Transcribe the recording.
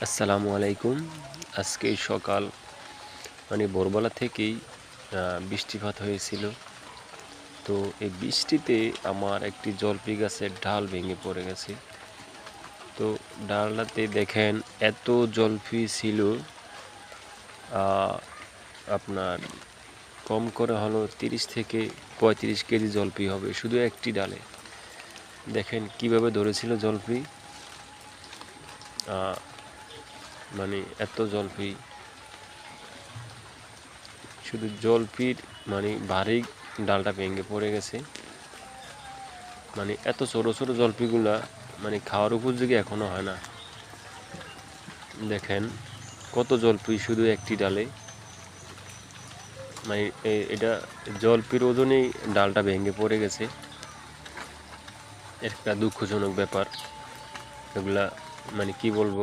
আসসালামু আলাইকুম। আজকে সকাল ভোরবেলা থেকেই বৃষ্টিপাত হয়েছিল। তো এই বৃষ্টিতে আমার একটি জলপি গাছের ডাল ভেঙে পড়ে গেছে। তো ডালটাতে দেখেন এত জলপি ছিল, আ আপনার কম করে হলো ৩০ থেকে ৩৫ কেজি জলপি হবে শুধু একটি ডালে। দেখেন কিভাবে ধরেছিল জলপি। আ এত জলপি, শুধু জলপির ভারী ডালটা ভেঙে পড়ে গেছে। এত ছোট ছোট জলপিগুলা খাওয়ার উপযোগী এখনো হয় না। দেখেন কত জলপি শুধু একটি ডালে। এটা জলপির ওজনেই ডালটা ভেঙে পড়ে গেছে। একটা দুঃখজনক ব্যাপার। এগুলা কি বলবো।